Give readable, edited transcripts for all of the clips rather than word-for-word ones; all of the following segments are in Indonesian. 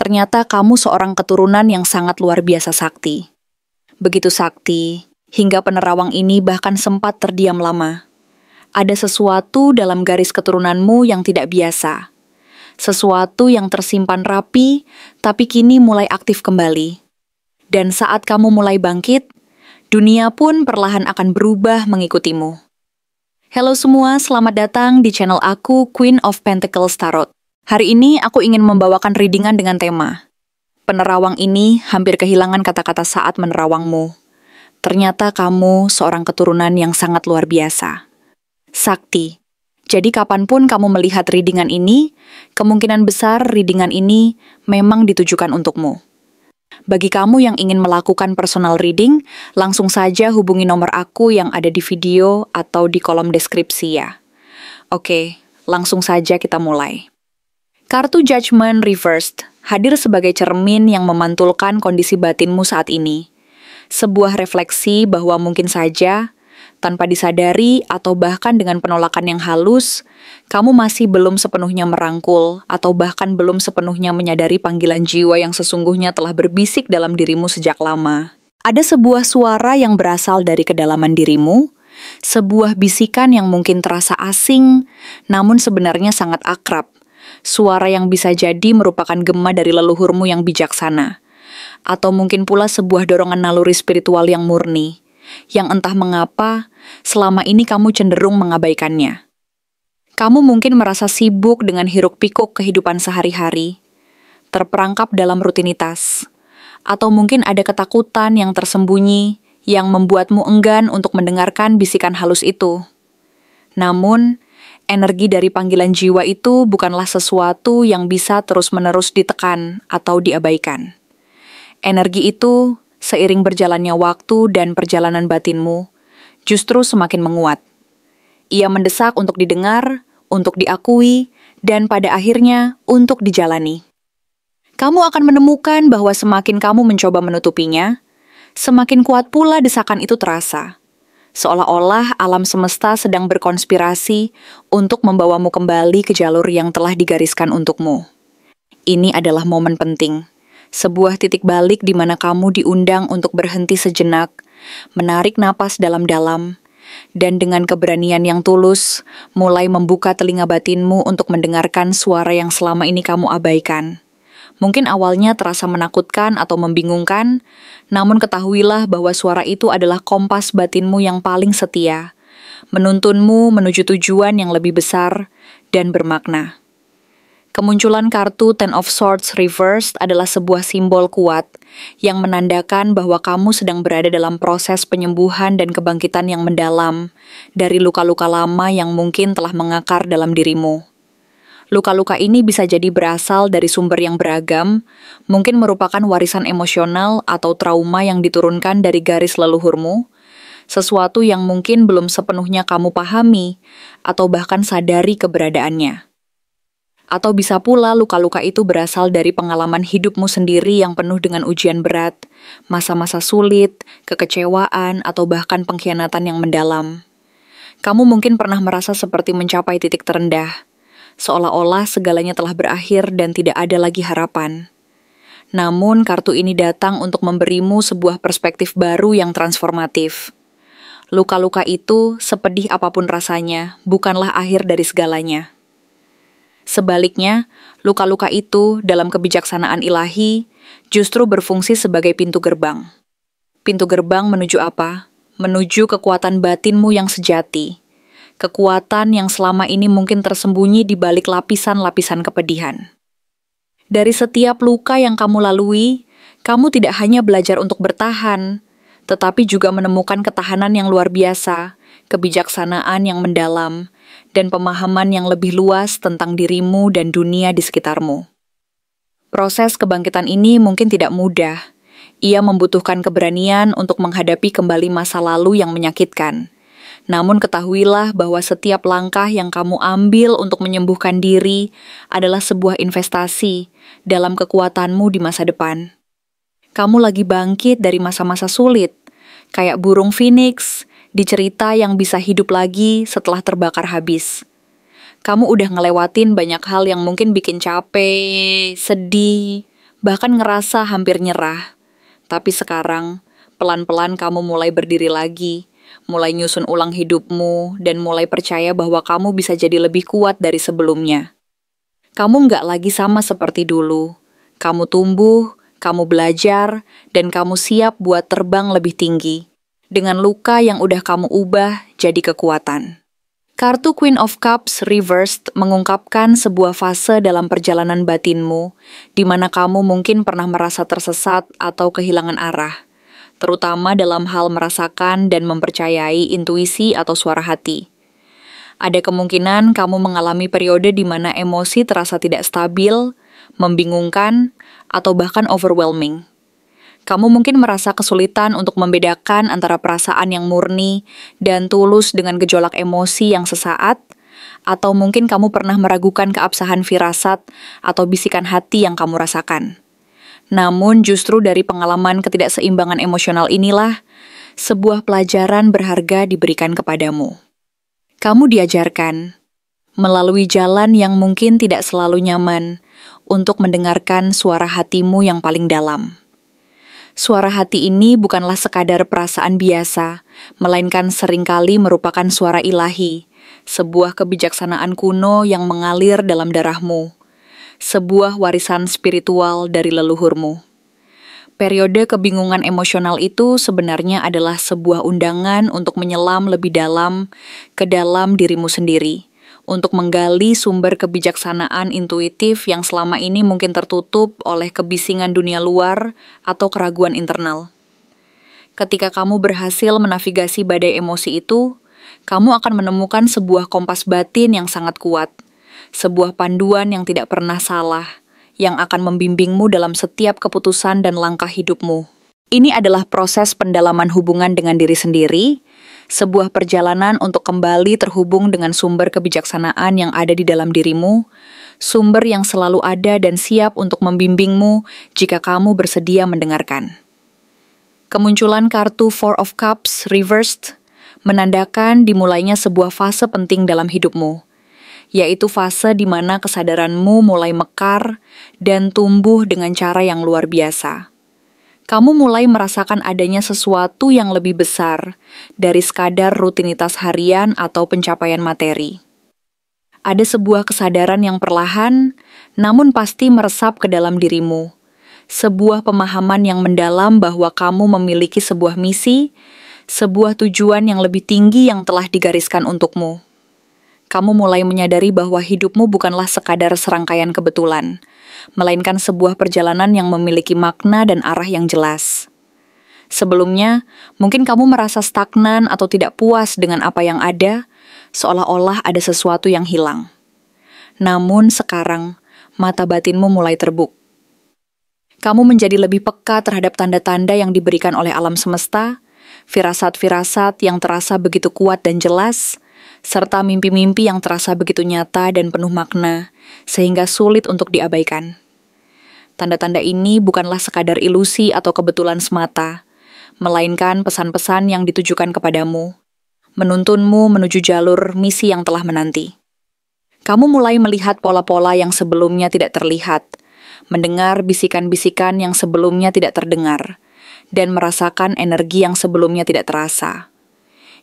ternyata kamu seorang keturunan yang sangat luar biasa sakti. Begitu sakti, hingga penerawang ini bahkan sempat terdiam lama. Ada sesuatu dalam garis keturunanmu yang tidak biasa. Sesuatu yang tersimpan rapi, tapi kini mulai aktif kembali. Dan saat kamu mulai bangkit, dunia pun perlahan akan berubah mengikutimu. Halo semua, selamat datang di channel aku, Queen of Pentacles Tarot. Hari ini aku ingin membawakan readingan dengan tema penerawang ini hampir kehilangan kata-kata saat menerawangmu. Ternyata kamu seorang keturunan yang sangat luar biasa. Sakti. Jadi kapanpun kamu melihat readingan ini, kemungkinan besar readingan ini memang ditujukan untukmu. Bagi kamu yang ingin melakukan personal reading, langsung saja hubungi nomor aku yang ada di video atau di kolom deskripsi ya. Oke, langsung saja kita mulai. Kartu Judgment Reversed hadir sebagai cermin yang memantulkan kondisi batinmu saat ini. Sebuah refleksi bahwa mungkin saja, tanpa disadari atau bahkan dengan penolakan yang halus, kamu masih belum sepenuhnya merangkul atau bahkan belum sepenuhnya menyadari panggilan jiwa yang sesungguhnya telah berbisik dalam dirimu sejak lama. Ada sebuah suara yang berasal dari kedalaman dirimu, sebuah bisikan yang mungkin terasa asing, namun sebenarnya sangat akrab. Suara yang bisa jadi merupakan gema dari leluhurmu yang bijaksana, atau mungkin pula sebuah dorongan naluri spiritual yang murni, yang entah mengapa selama ini kamu cenderung mengabaikannya. Kamu mungkin merasa sibuk dengan hiruk-pikuk kehidupan sehari-hari, terperangkap dalam rutinitas, atau mungkin ada ketakutan yang tersembunyi yang membuatmu enggan untuk mendengarkan bisikan halus itu. Namun, energi dari panggilan jiwa itu bukanlah sesuatu yang bisa terus-menerus ditekan atau diabaikan. Energi itu, seiring berjalannya waktu dan perjalanan batinmu, justru semakin menguat. Ia mendesak untuk didengar, untuk diakui, dan pada akhirnya untuk dijalani. Kamu akan menemukan bahwa semakin kamu mencoba menutupinya, semakin kuat pula desakan itu terasa. Seolah-olah alam semesta sedang berkonspirasi untuk membawamu kembali ke jalur yang telah digariskan untukmu. Ini adalah momen penting. Sebuah titik balik di mana kamu diundang untuk berhenti sejenak, menarik napas dalam-dalam, dan dengan keberanian yang tulus, mulai membuka telinga batinmu untuk mendengarkan suara yang selama ini kamu abaikan. Mungkin awalnya terasa menakutkan atau membingungkan, namun ketahuilah bahwa suara itu adalah kompas batinmu yang paling setia, menuntunmu menuju tujuan yang lebih besar dan bermakna. Kemunculan kartu Ten of Swords Reversed adalah sebuah simbol kuat yang menandakan bahwa kamu sedang berada dalam proses penyembuhan dan kebangkitan yang mendalam dari luka-luka lama yang mungkin telah mengakar dalam dirimu. Luka-luka ini bisa jadi berasal dari sumber yang beragam, mungkin merupakan warisan emosional atau trauma yang diturunkan dari garis leluhurmu, sesuatu yang mungkin belum sepenuhnya kamu pahami atau bahkan sadari keberadaannya. Atau bisa pula luka-luka itu berasal dari pengalaman hidupmu sendiri yang penuh dengan ujian berat, masa-masa sulit, kekecewaan, atau bahkan pengkhianatan yang mendalam. Kamu mungkin pernah merasa seperti mencapai titik terendah, seolah-olah segalanya telah berakhir dan tidak ada lagi harapan. Namun kartu ini datang untuk memberimu sebuah perspektif baru yang transformatif. Luka-luka itu, sepedih apapun rasanya, bukanlah akhir dari segalanya. Sebaliknya, luka-luka itu dalam kebijaksanaan ilahi justru berfungsi sebagai pintu gerbang. Pintu gerbang menuju apa? Menuju kekuatan batinmu yang sejati. Kekuatan yang selama ini mungkin tersembunyi di balik lapisan-lapisan kepedihan. Dari setiap luka yang kamu lalui, kamu tidak hanya belajar untuk bertahan, tetapi juga menemukan ketahanan yang luar biasa, kebijaksanaan yang mendalam, dan pemahaman yang lebih luas tentang dirimu dan dunia di sekitarmu. Proses kebangkitan ini mungkin tidak mudah. Ia membutuhkan keberanian untuk menghadapi kembali masa lalu yang menyakitkan. Namun ketahuilah bahwa setiap langkah yang kamu ambil untuk menyembuhkan diri adalah sebuah investasi dalam kekuatanmu di masa depan. Kamu lagi bangkit dari masa-masa sulit, kayak burung phoenix di cerita yang bisa hidup lagi setelah terbakar habis. Kamu udah ngelewatin banyak hal yang mungkin bikin capek, sedih, bahkan ngerasa hampir nyerah. Tapi sekarang, pelan-pelan kamu mulai berdiri lagi, mulai nyusun ulang hidupmu, dan mulai percaya bahwa kamu bisa jadi lebih kuat dari sebelumnya. Kamu nggak lagi sama seperti dulu. Kamu tumbuh, kamu belajar, dan kamu siap buat terbang lebih tinggi. Dengan luka yang udah kamu ubah jadi kekuatan. Kartu Queen of Cups Reversed mengungkapkan sebuah fase dalam perjalanan batinmu, di mana kamu mungkin pernah merasa tersesat atau kehilangan arah, terutama dalam hal merasakan dan mempercayai intuisi atau suara hati. Ada kemungkinan kamu mengalami periode di mana emosi terasa tidak stabil, membingungkan, atau bahkan overwhelming. Kamu mungkin merasa kesulitan untuk membedakan antara perasaan yang murni dan tulus dengan gejolak emosi yang sesaat, atau mungkin kamu pernah meragukan keabsahan firasat atau bisikan hati yang kamu rasakan. Namun justru dari pengalaman ketidakseimbangan emosional inilah, sebuah pelajaran berharga diberikan kepadamu. Kamu diajarkan melalui jalan yang mungkin tidak selalu nyaman untuk mendengarkan suara hatimu yang paling dalam. Suara hati ini bukanlah sekadar perasaan biasa, melainkan seringkali merupakan suara ilahi, sebuah kebijaksanaan kuno yang mengalir dalam darahmu, sebuah warisan spiritual dari leluhurmu. Periode kebingungan emosional itu sebenarnya adalah sebuah undangan untuk menyelam lebih dalam ke dalam dirimu sendiri, untuk menggali sumber kebijaksanaan intuitif yang selama ini mungkin tertutup oleh kebisingan dunia luar atau keraguan internal. Ketika kamu berhasil menavigasi badai emosi itu, kamu akan menemukan sebuah kompas batin yang sangat kuat, sebuah panduan yang tidak pernah salah, yang akan membimbingmu dalam setiap keputusan dan langkah hidupmu. Ini adalah proses pendalaman hubungan dengan diri sendiri, sebuah perjalanan untuk kembali terhubung dengan sumber kebijaksanaan yang ada di dalam dirimu, sumber yang selalu ada dan siap untuk membimbingmu jika kamu bersedia mendengarkan. Kemunculan kartu Four of Cups Reversed menandakan dimulainya sebuah fase penting dalam hidupmu, yaitu fase di mana kesadaranmu mulai mekar dan tumbuh dengan cara yang luar biasa. Kamu mulai merasakan adanya sesuatu yang lebih besar dari sekadar rutinitas harian atau pencapaian materi. Ada sebuah kesadaran yang perlahan, namun pasti meresap ke dalam dirimu. Sebuah pemahaman yang mendalam bahwa kamu memiliki sebuah misi, sebuah tujuan yang lebih tinggi yang telah digariskan untukmu. Kamu mulai menyadari bahwa hidupmu bukanlah sekadar serangkaian kebetulan, melainkan sebuah perjalanan yang memiliki makna dan arah yang jelas. Sebelumnya, mungkin kamu merasa stagnan atau tidak puas dengan apa yang ada, seolah-olah ada sesuatu yang hilang. Namun sekarang, mata batinmu mulai terbuka. Kamu menjadi lebih peka terhadap tanda-tanda yang diberikan oleh alam semesta, firasat-firasat yang terasa begitu kuat dan jelas, serta mimpi-mimpi yang terasa begitu nyata dan penuh makna, sehingga sulit untuk diabaikan. Tanda-tanda ini bukanlah sekadar ilusi atau kebetulan semata, melainkan pesan-pesan yang ditujukan kepadamu, menuntunmu menuju jalur misi yang telah menanti. Kamu mulai melihat pola-pola yang sebelumnya tidak terlihat, mendengar bisikan-bisikan yang sebelumnya tidak terdengar, dan merasakan energi yang sebelumnya tidak terasa.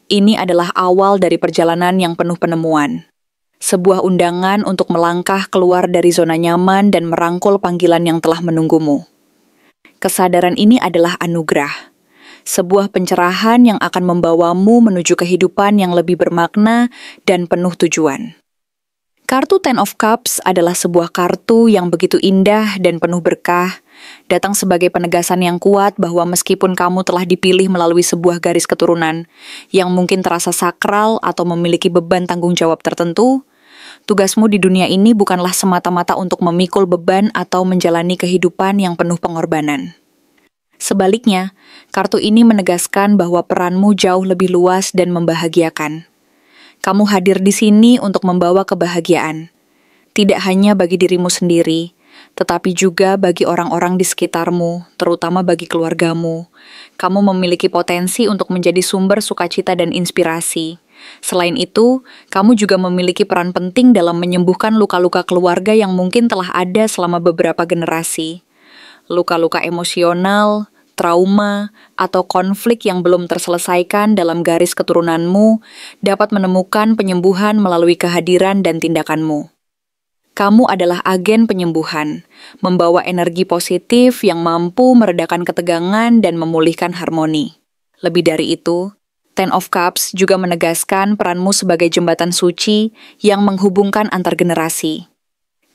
Ini adalah awal dari perjalanan yang penuh penemuan. Sebuah undangan untuk melangkah keluar dari zona nyaman dan merangkul panggilan yang telah menunggumu. Kesadaran ini adalah anugerah. Sebuah pencerahan yang akan membawamu menuju kehidupan yang lebih bermakna dan penuh tujuan. Kartu Ten of Cups adalah sebuah kartu yang begitu indah dan penuh berkah, datang sebagai penegasan yang kuat bahwa meskipun kamu telah dipilih melalui sebuah garis keturunan yang mungkin terasa sakral atau memiliki beban tanggung jawab tertentu, tugasmu di dunia ini bukanlah semata-mata untuk memikul beban atau menjalani kehidupan yang penuh pengorbanan. Sebaliknya, kartu ini menegaskan bahwa peranmu jauh lebih luas dan membahagiakan. Kamu hadir di sini untuk membawa kebahagiaan, tidak hanya bagi dirimu sendiri, tetapi juga bagi orang-orang di sekitarmu, terutama bagi keluargamu. Kamu memiliki potensi untuk menjadi sumber sukacita dan inspirasi. Selain itu, kamu juga memiliki peran penting dalam menyembuhkan luka-luka keluarga yang mungkin telah ada selama beberapa generasi. luka-luka emosional, trauma, atau konflik yang belum terselesaikan dalam garis keturunanmu dapat menemukan penyembuhan melalui kehadiran dan tindakanmu. Kamu adalah agen penyembuhan, membawa energi positif yang mampu meredakan ketegangan dan memulihkan harmoni. Lebih dari itu, Ten of Cups juga menegaskan peranmu sebagai jembatan suci yang menghubungkan antar generasi.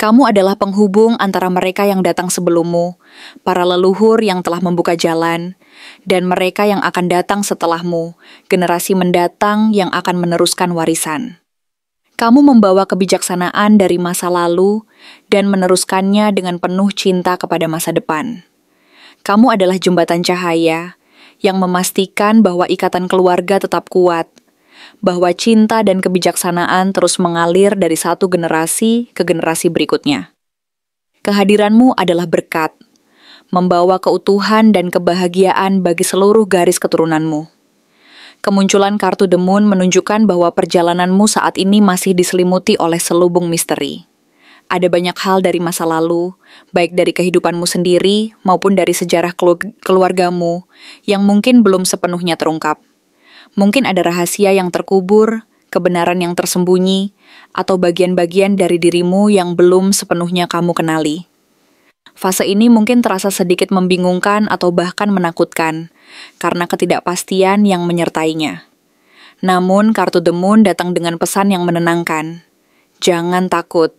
Kamu adalah penghubung antara mereka yang datang sebelummu, para leluhur yang telah membuka jalan, dan mereka yang akan datang setelahmu, generasi mendatang yang akan meneruskan warisan. Kamu membawa kebijaksanaan dari masa lalu dan meneruskannya dengan penuh cinta kepada masa depan. Kamu adalah jembatan cahaya yang memastikan bahwa ikatan keluarga tetap kuat, bahwa cinta dan kebijaksanaan terus mengalir dari satu generasi ke generasi berikutnya. Kehadiranmu adalah berkat, membawa keutuhan dan kebahagiaan bagi seluruh garis keturunanmu. Kemunculan kartu The Moon menunjukkan bahwa perjalananmu saat ini masih diselimuti oleh selubung misteri. Ada banyak hal dari masa lalu, baik dari kehidupanmu sendiri maupun dari sejarah keluargamu, yang mungkin belum sepenuhnya terungkap. Mungkin ada rahasia yang terkubur, kebenaran yang tersembunyi, atau bagian-bagian dari dirimu yang belum sepenuhnya kamu kenali. Fase ini mungkin terasa sedikit membingungkan atau bahkan menakutkan, karena ketidakpastian yang menyertainya. Namun, kartu The Moon datang dengan pesan yang menenangkan. Jangan takut.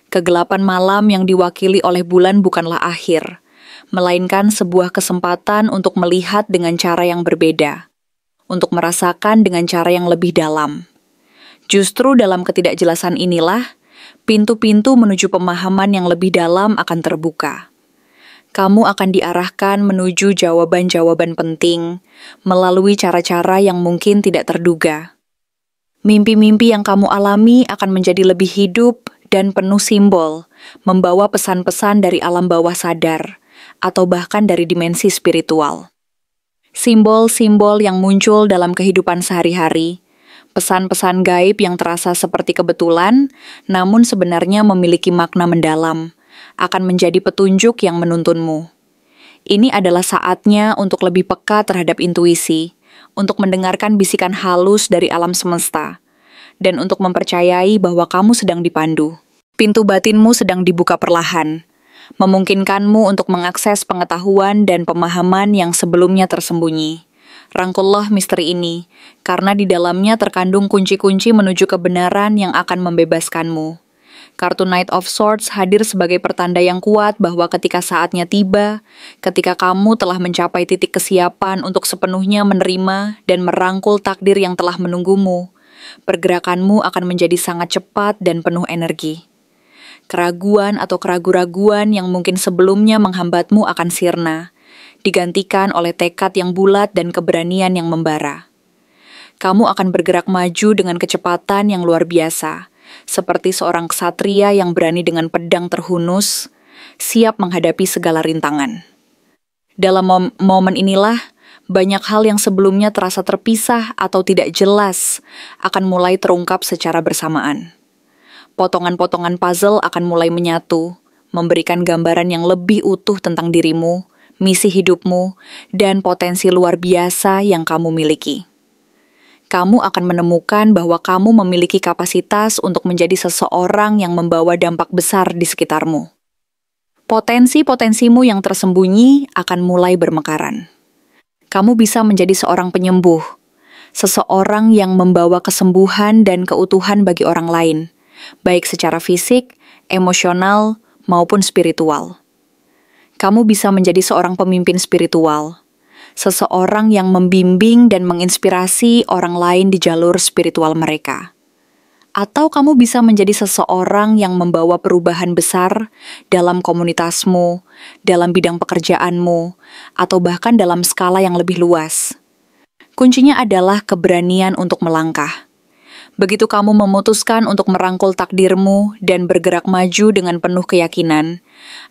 Kegelapan malam yang diwakili oleh bulan bukanlah akhir, melainkan sebuah kesempatan untuk melihat dengan cara yang berbeda, untuk merasakan dengan cara yang lebih dalam. Justru dalam ketidakjelasan inilah, pintu-pintu menuju pemahaman yang lebih dalam akan terbuka. Kamu akan diarahkan menuju jawaban-jawaban penting melalui cara-cara yang mungkin tidak terduga. Mimpi-mimpi yang kamu alami akan menjadi lebih hidup dan penuh simbol, membawa pesan-pesan dari alam bawah sadar, atau bahkan dari dimensi spiritual. Simbol-simbol yang muncul dalam kehidupan sehari-hari, pesan-pesan gaib yang terasa seperti kebetulan, namun sebenarnya memiliki makna mendalam, akan menjadi petunjuk yang menuntunmu. Ini adalah saatnya untuk lebih peka terhadap intuisi, untuk mendengarkan bisikan halus dari alam semesta, dan untuk mempercayai bahwa kamu sedang dipandu. Pintu batinmu sedang dibuka perlahan, memungkinkanmu untuk mengakses pengetahuan dan pemahaman yang sebelumnya tersembunyi. Rangkullah misteri ini, karena di dalamnya terkandung kunci-kunci menuju kebenaran yang akan membebaskanmu. Kartu Knight of Swords hadir sebagai pertanda yang kuat bahwa ketika saatnya tiba, ketika kamu telah mencapai titik kesiapan untuk sepenuhnya menerima dan merangkul takdir yang telah menunggumu, pergerakanmu akan menjadi sangat cepat dan penuh energi. Keraguan atau keraguan-raguan yang mungkin sebelumnya menghambatmu akan sirna, digantikan oleh tekad yang bulat dan keberanian yang membara. Kamu akan bergerak maju dengan kecepatan yang luar biasa, seperti seorang ksatria yang berani dengan pedang terhunus, siap menghadapi segala rintangan. Dalam momen inilah, banyak hal yang sebelumnya terasa terpisah atau tidak jelas akan mulai terungkap secara bersamaan. Potongan-potongan puzzle akan mulai menyatu, memberikan gambaran yang lebih utuh tentang dirimu, misi hidupmu, dan potensi luar biasa yang kamu miliki. Kamu akan menemukan bahwa kamu memiliki kapasitas untuk menjadi seseorang yang membawa dampak besar di sekitarmu. Potensi-potensimu yang tersembunyi akan mulai bermekaran. Kamu bisa menjadi seorang penyembuh, seseorang yang membawa kesembuhan dan keutuhan bagi orang lain, baik secara fisik, emosional, maupun spiritual. Kamu bisa menjadi seorang pemimpin spiritual, seseorang yang membimbing dan menginspirasi orang lain di jalur spiritual mereka. Atau kamu bisa menjadi seseorang yang membawa perubahan besar dalam komunitasmu, dalam bidang pekerjaanmu, atau bahkan dalam skala yang lebih luas. Kuncinya adalah keberanian untuk melangkah. Begitu kamu memutuskan untuk merangkul takdirmu dan bergerak maju dengan penuh keyakinan,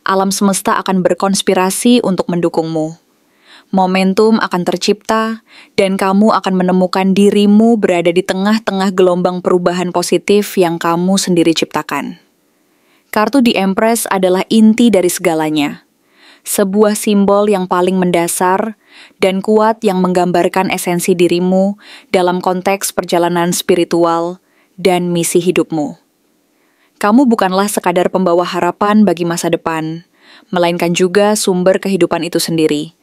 alam semesta akan berkonspirasi untuk mendukungmu. Momentum akan tercipta, dan kamu akan menemukan dirimu berada di tengah-tengah gelombang perubahan positif yang kamu sendiri ciptakan. Kartu The Empress adalah inti dari segalanya. sebuah simbol yang paling mendasar dan kuat yang menggambarkan esensi dirimu dalam konteks perjalanan spiritual dan misi hidupmu. Kamu bukanlah sekadar pembawa harapan bagi masa depan, melainkan juga sumber kehidupan itu sendiri.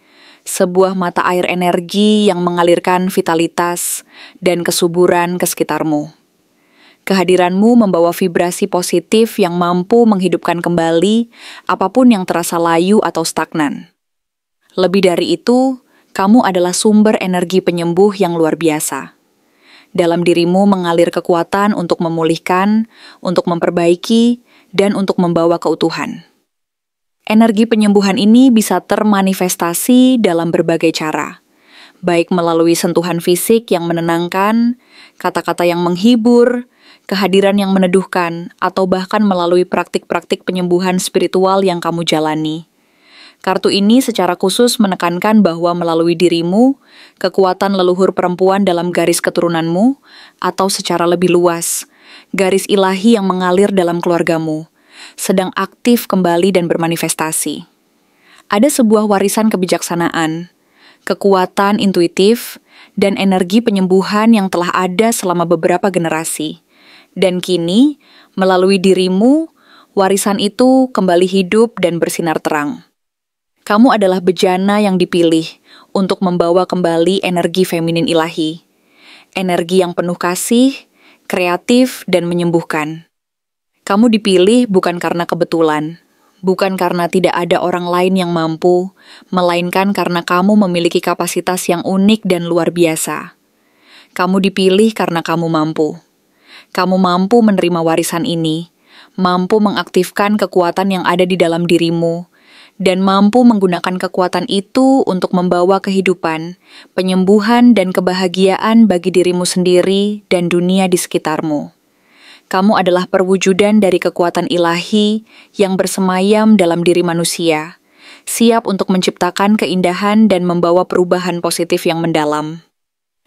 Sebuah mata air energi yang mengalirkan vitalitas dan kesuburan ke sekitarmu. Kehadiranmu membawa vibrasi positif yang mampu menghidupkan kembali apapun yang terasa layu atau stagnan. Lebih dari itu, kamu adalah sumber energi penyembuh yang luar biasa. Dalam dirimu mengalir kekuatan untuk memulihkan, untuk memperbaiki, dan untuk membawa keutuhan. Energi penyembuhan ini bisa termanifestasi dalam berbagai cara, baik melalui sentuhan fisik yang menenangkan, kata-kata yang menghibur, kehadiran yang meneduhkan, atau bahkan melalui praktik-praktik penyembuhan spiritual yang kamu jalani. Kartu ini secara khusus menekankan bahwa melalui dirimu, kekuatan leluhur perempuan dalam garis keturunanmu, atau secara lebih luas, garis ilahi yang mengalir dalam keluargamu, sedang aktif kembali dan bermanifestasi. Ada sebuah warisan kebijaksanaan, kekuatan intuitif, dan energi penyembuhan yang telah ada selama beberapa generasi. Dan kini, melalui dirimu, warisan itu kembali hidup dan bersinar terang. Kamu adalah bejana yang dipilih untuk membawa kembali energi feminin ilahi. Energi yang penuh kasih, kreatif, dan menyembuhkan. Kamu dipilih bukan karena kebetulan, bukan karena tidak ada orang lain yang mampu, melainkan karena kamu memiliki kapasitas yang unik dan luar biasa. Kamu dipilih karena kamu mampu. Kamu mampu menerima warisan ini, mampu mengaktifkan kekuatan yang ada di dalam dirimu, dan mampu menggunakan kekuatan itu untuk membawa kehidupan, penyembuhan, dan kebahagiaan bagi dirimu sendiri dan dunia di sekitarmu. Kamu adalah perwujudan dari kekuatan ilahi yang bersemayam dalam diri manusia, siap untuk menciptakan keindahan dan membawa perubahan positif yang mendalam.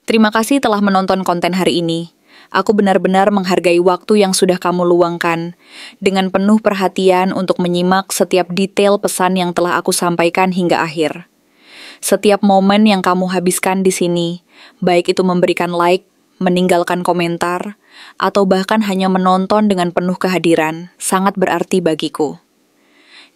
Terima kasih telah menonton konten hari ini. Aku benar-benar menghargai waktu yang sudah kamu luangkan dengan penuh perhatian untuk menyimak setiap detail pesan yang telah aku sampaikan hingga akhir. Setiap momen yang kamu habiskan di sini, baik itu memberikan like, meninggalkan komentar, atau bahkan hanya menonton dengan penuh kehadiran, sangat berarti bagiku.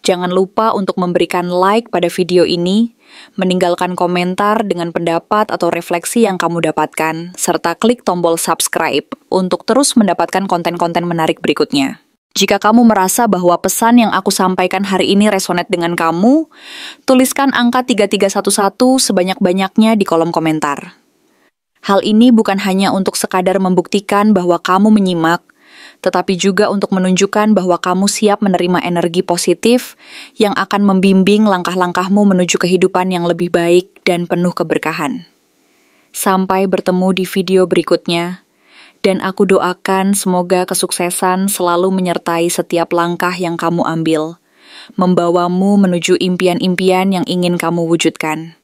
Jangan lupa untuk memberikan like pada video ini, meninggalkan komentar dengan pendapat atau refleksi yang kamu dapatkan, serta klik tombol subscribe untuk terus mendapatkan konten-konten menarik berikutnya. Jika kamu merasa bahwa pesan yang aku sampaikan hari ini resonate dengan kamu, tuliskan angka 3311 sebanyak-banyaknya di kolom komentar. Hal ini bukan hanya untuk sekadar membuktikan bahwa kamu menyimak, tetapi juga untuk menunjukkan bahwa kamu siap menerima energi positif yang akan membimbing langkah-langkahmu menuju kehidupan yang lebih baik dan penuh keberkahan. Sampai bertemu di video berikutnya, dan aku doakan semoga kesuksesan selalu menyertai setiap langkah yang kamu ambil, membawamu menuju impian-impian yang ingin kamu wujudkan.